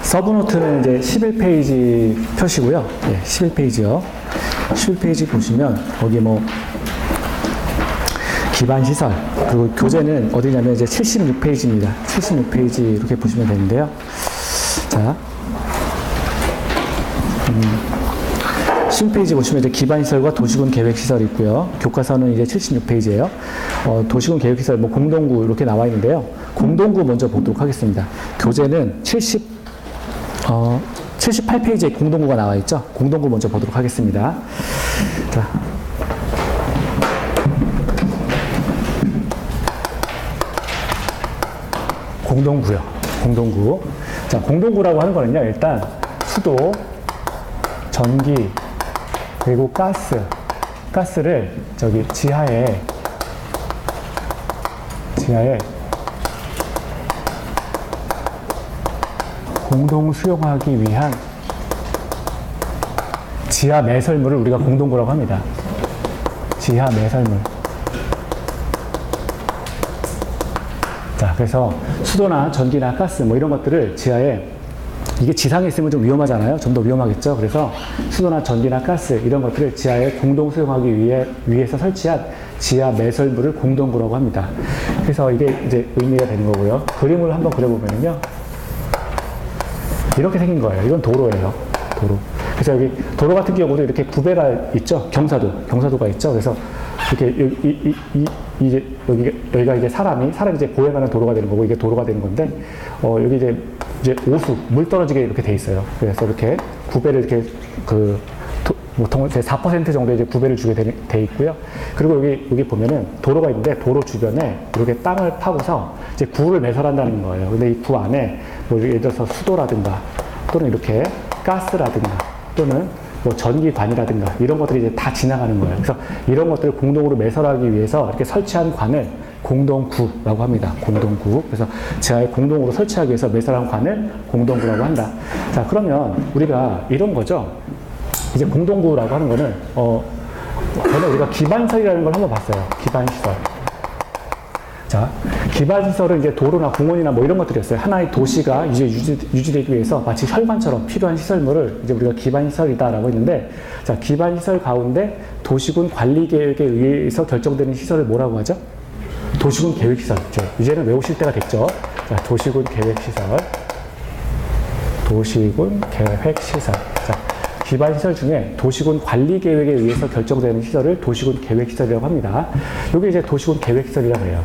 서브노트는 이제 11페이지 표시고요. 예, 11페이지요. 11페이지 보시면 거기 뭐 기반 시설 그리고 교재는 어디냐면 이제 76페이지입니다. 76페이지 이렇게 보시면 되는데요. 자, 10페이지 보시면 이제 기반시설과 도시군 계획시설이 있고요. 교과서는 이제 76페이지예요. 도시군 계획시설, 뭐 공동구 이렇게 나와 있는데요. 공동구 먼저 보도록 하겠습니다. 교재는 78페이지에 공동구가 나와 있죠. 공동구 먼저 보도록 하겠습니다. 자. 공동구요. 공동구. 자, 공동구라고 하는 거는요, 일단 수도, 전기, 그리고 가스를 저기 지하에 공동 수용하기 위한 지하 매설물을 우리가 공동구라고 합니다. 지하 매설물. 자, 그래서 수도나 전기나 가스 뭐 이런 것들을 지하에, 이게 지상에 있으면 좀 위험하잖아요. 좀 더 위험하겠죠. 그래서 수도나 전기나 가스 이런 것들을 지하에 공동 수용하기 위해서 설치한 지하 매설물을 공동구라고 합니다. 그래서 이게 이제 의미가 되는 거고요. 그림을 한번 그려보면요. 이렇게 생긴 거예요. 이건 도로예요. 도로. 그래서 여기 도로 같은 경우도 이렇게 구배가 있죠. 경사도가 있죠. 그래서 이렇게 이제 여기가 이제 사람이 이제 보행하는 도로가 되는 거고, 이게 도로가 되는 건데, 여기 이제 오수, 물 떨어지게 이렇게 돼 있어요. 그래서 이렇게 구배를 이렇게 보통 4% 정도 이제 구배를 주게 돼 있고요. 그리고 여기 보면은 도로가 있는데 도로 주변에 이렇게 땅을 파고서 이제 구를 매설한다는 거예요. 근데 이 구 안에 뭐 예를 들어서 수도라든가 또는 이렇게 가스라든가 또는 뭐 전기관이라든가 이런 것들이 이제 다 지나가는 거예요. 그래서 이런 것들을 공동으로 매설하기 위해서 이렇게 설치한 관을 공동구라고 합니다. 공동구. 그래서 지하에 공동으로 설치하기 위해서 매설한 관을 공동구라고 한다. 자, 그러면 우리가 이런 거죠. 이제 공동구라고 하는 거는 전에 우리가 기반시설이라는 걸 한번 봤어요. 기반시설. 자, 기반시설은 이제 도로나 공원이나 뭐 이런 것들이었어요. 하나의 도시가 이제 유지되기 위해서 마치 혈관처럼 필요한 시설물을 이제 우리가 기반시설이다라고 했는데, 자, 기반시설 가운데 도시군 관리계획에 의해서 결정되는 시설을 뭐라고 하죠? 도시군 계획시설. 이제는 외우실 때가 됐죠. 자, 도시군 계획시설. 도시군 계획시설. 자, 기반시설 중에 도시군 관리계획에 의해서 결정되는 시설을 도시군 계획시설이라고 합니다. 이게 이제 도시군 계획시설이라고 해요.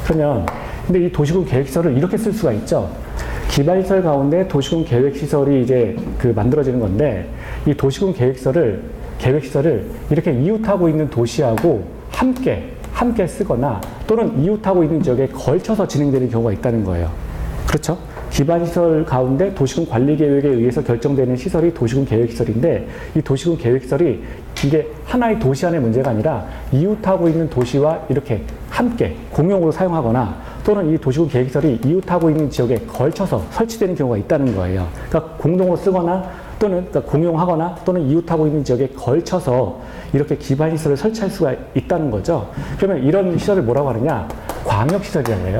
그러면, 근데 이 도시군 계획시설을 이렇게 쓸 수가 있죠. 기반시설 가운데 도시군 계획시설이 이제 만들어지는 건데, 이 도시군 계획시설을 이렇게 이웃하고 있는 도시하고 함께 쓰거나 또는 이웃하고 있는 지역에 걸쳐서 진행되는 경우가 있다는 거예요. 그렇죠? 기반시설 가운데 도시군 관리계획에 의해서 결정되는 시설이 도시군 계획시설인데, 이 도시군 계획시설이 이게 하나의 도시 안의 문제가 아니라 이웃하고 있는 도시와 이렇게 함께 공용으로 사용하거나 또는 이 도시군 계획시설이 이웃하고 있는 지역에 걸쳐서 설치되는 경우가 있다는 거예요. 그러니까 공동으로 쓰거나 또는 그러니까 공용하거나 또는 이웃하고 있는 지역에 걸쳐서 이렇게 기반시설을 설치할 수가 있다는 거죠. 그러면 이런 시설을 뭐라고 하느냐? 광역시설이라고 해요.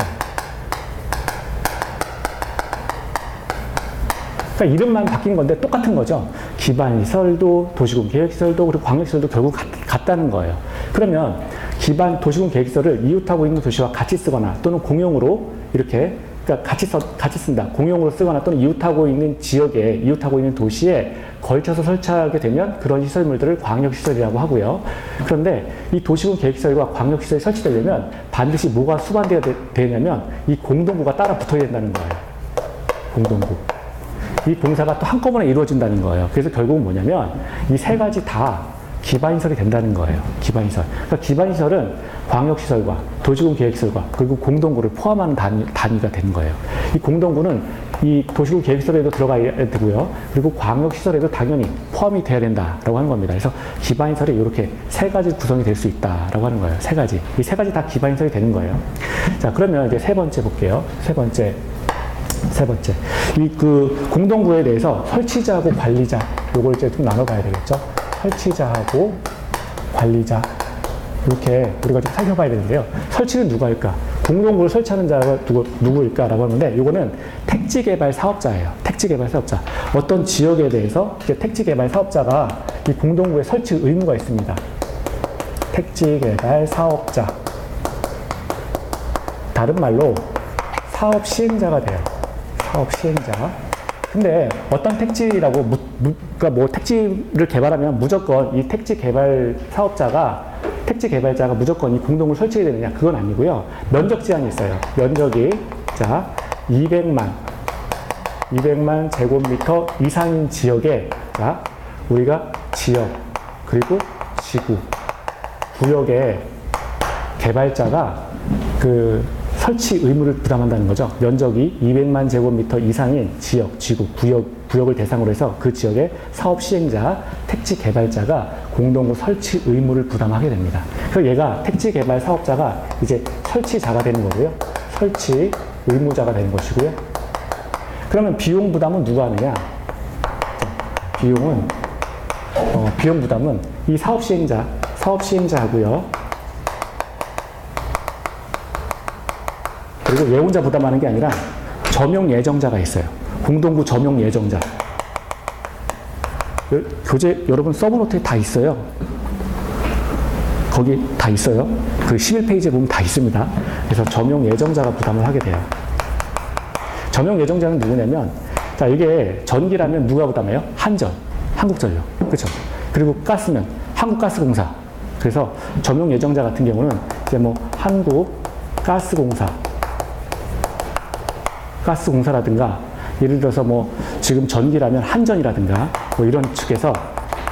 그러니까 이름만 바뀐 건데 똑같은 거죠. 기반시설도 도시군 계획시설도 그리고 광역시설도 결국 같다는 거예요. 그러면 도시군 계획시설을 이웃하고 있는 도시와 같이 쓰거나 또는 공용으로 이렇게 그러니까 같이 쓴다. 공용으로 쓰거나 또는 이웃하고 있는 지역에, 이웃하고 있는 도시에 걸쳐서 설치하게 되면 그런 시설물들을 광역시설이라고 하고요. 그런데 이 도시군 계획시설과 광역시설이 설치되려면 반드시 뭐가 수반되어야 되냐면 이 공동구가 따라 붙어야 된다는 거예요. 공동구. 이 공사가 또 한꺼번에 이루어진다는 거예요. 그래서 결국은 뭐냐면 이 세 가지 다 기반시설이 된다는 거예요. 기반시설. 그러니까 기반시설은 광역시설과 도시군 계획시설과 그리고 공동구를 포함하는 단위가 되는 거예요. 이 공동구는 이 도시군 계획시설에도 들어가야 되고요. 그리고 광역시설에도 당연히 포함이 돼야 된다라고 하는 겁니다. 그래서 기반시설이 이렇게 세 가지 구성이 될 수 있다라고 하는 거예요. 세 가지. 이 세 가지 다 기반시설이 되는 거예요. 자, 그러면 이제 세 번째 볼게요. 세 번째. 이 공동구에 대해서 설치자하고 관리자, 요걸 이제 좀 나눠봐야 되겠죠. 설치자하고 관리자. 이렇게 우리가 좀 살펴봐야 되는데요. 설치는 누가 할까? 공동구를 설치하는 자가 누구일까라고 하는데 이거는 택지개발 사업자예요. 택지개발 사업자. 어떤 지역에 대해서 택지개발 사업자가 이 공동구에 설치 의무가 있습니다. 택지개발 사업자. 다른 말로 사업 시행자가 돼요. 사업 시행자. 근데 어떤 택지라고 그러니까 뭐 택지를 개발하면 무조건 이 택지 개발 사업자가 택지 개발자가 무조건 이 공동구를 설치해야 되느냐? 그건 아니고요. 면적 제한이 있어요. 면적이 자 200만 제곱미터 이상인 지역에 자 우리가 지역 그리고 지구 구역에 개발자가 그 설치 의무를 부담한다는 거죠. 면적이 200만 제곱미터 이상인 지역, 지구, 구역을 대상으로 해서 그 지역의 사업 시행자, 택지 개발자가 공동구 설치 의무를 부담하게 됩니다. 그래서 얘가 택지 개발 사업자가 이제 설치자가 되는 거고요. 설치 의무자가 되는 것이고요. 그러면 비용 부담은 누가 하느냐? 비용 부담은 이 사업 시행자하고요. 그리고 예용자 부담하는 게 아니라 점용 예정자가 있어요. 공동구 점용 예정자. 교재 여러분 서브노트에 다 있어요. 거기 다 있어요. 그 11페이지에 보면 다 있습니다. 그래서 점용 예정자가 부담을 하게 돼요. 점용 예정자는 누구냐면 자 이게 전기라면 누가 부담해요? 한국전력. 그렇죠? 그리고 가스면 한국가스공사. 그래서 점용 예정자 같은 경우는 이제 뭐 가스공사라든가 예를 들어서 뭐 지금 전기라면 한전이라든가 뭐 이런 측에서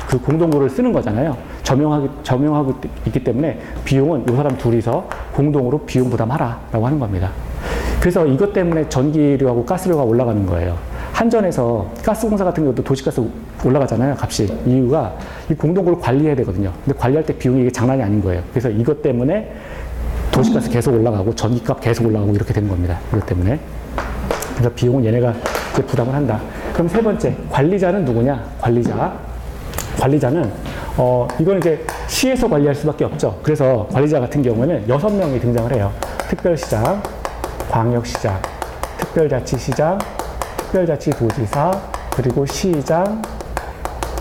그 공동구를 쓰는 거잖아요. 점용하고 있기 때문에 비용은 이 사람 둘이서 공동으로 비용 부담하라라고 하는 겁니다. 그래서 이것 때문에 전기료하고 가스료가 올라가는 거예요. 한전에서 가스공사 같은 경우도 도시가스 올라가잖아요. 값이. 이유가 이 공동구를 관리해야 되거든요. 근데 관리할 때 비용이 이게 장난이 아닌 거예요. 그래서 이것 때문에 도시가스 계속 올라가고 전기값 계속 올라가고 이렇게 되는 겁니다. 이것 때문에. 그래서 비용은 얘네가 이제 부담을 한다. 그럼 세 번째, 관리자는 누구냐? 관리자는, 이건 이제 시에서 관리할 수밖에 없죠. 그래서 관리자 같은 경우에는 6명이 등장을 해요. 특별시장, 광역시장, 특별자치시장, 특별자치도지사, 그리고 시장,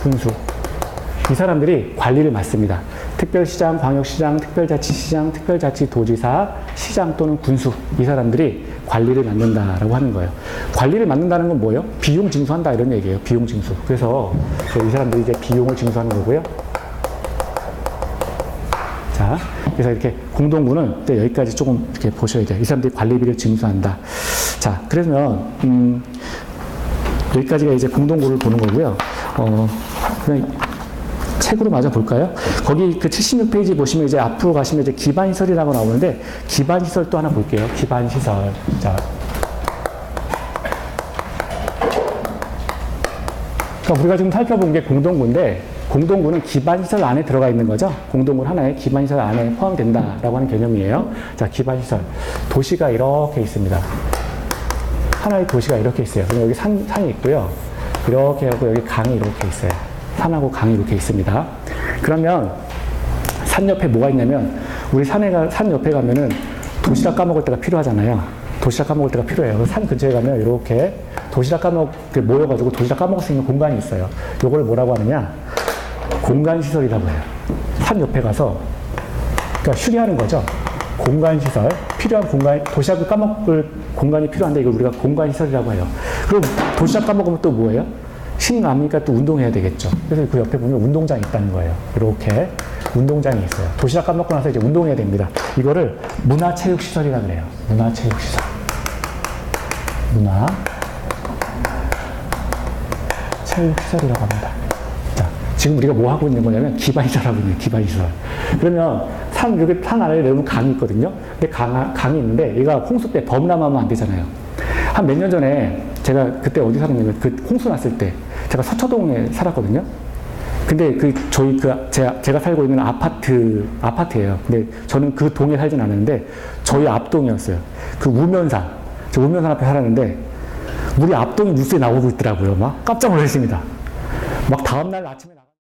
군수. 이 사람들이 관리를 맡습니다. 특별시장, 광역시장, 특별자치시장, 특별자치도지사, 시장 또는 군수. 이 사람들이 관리를 맡는다라고 하는 거예요. 관리를 맡는다는 건 뭐예요? 비용 징수한다 이런 얘기예요. 비용 징수. 그래서 이 사람들이 이제 비용을 징수하는 거고요. 자, 그래서 이렇게 공동구는 여기까지 조금 이렇게 보셔야 돼요. 이 사람들이 관리비를 징수한다. 자, 그러면 여기까지가 이제 공동구를 보는 거고요. 그냥 책으로 마저 볼까요? 거기 그 76페이지 보시면 이제 앞으로 가시면 이제 기반시설이라고 나오는데 기반시설 또 하나 볼게요. 기반시설. 자. 그러니까 우리가 지금 살펴본 게 공동구인데 공동구는 기반시설 안에 들어가 있는 거죠. 공동구는 하나의 기반시설 안에 포함된다라고 하는 개념이에요. 자, 기반시설. 도시가 이렇게 있습니다. 하나의 도시가 이렇게 있어요. 그럼 여기 산이 있고요. 이렇게 하고 여기 강이 이렇게 있어요. 산하고 강이 이렇게 있습니다. 그러면 산 옆에 뭐가 있냐면 우리 산 옆에 가면은 도시락 까먹을 때가 필요하잖아요. 도시락 까먹을 때가 필요해요. 산 근처에 가면 이렇게 도시락 모여가지고 도시락 까먹을 수 있는 공간이 있어요. 요걸 뭐라고 하느냐? 공간시설이라고 해요. 산 옆에 가서 그러니까 휴게하는 거죠. 공간시설. 필요한 공간, 도시락을 까먹을 공간이 필요한데 이걸 우리가 공간시설이라고 해요. 그럼 도시락 까먹으면 또 뭐예요? 신나니까 또 운동해야 되겠죠. 그래서 그 옆에 보면 운동장이 있다는 거예요. 이렇게 운동장이 있어요. 도시락 까먹고 나서 이제 운동해야 됩니다. 이거를 문화체육시설이라고 그래요. 문화체육시설. 문화체육시설이라고 합니다. 자, 지금 우리가 뭐 하고 있는 거냐면 기반시설 하고 있는 기반시설. 그러면 여기 산 아래에 내려오면 강이 있거든요. 근데 강이 있는데 얘가 홍수 때 범람하면 안 되잖아요. 한 몇 년 전에 제가 그때 어디 살았냐면 그 홍수 났을 때 제가 서초동에 살았거든요. 근데 제가 살고 있는 아파트예요. 근데 저는 그 동에 살진 않았는데 저희 앞동이었어요. 그 우면산 앞에 살았는데 우리 앞동이 뉴스에 나오고 있더라고요. 막 깜짝 놀랐습니다. 막 다음날 아침에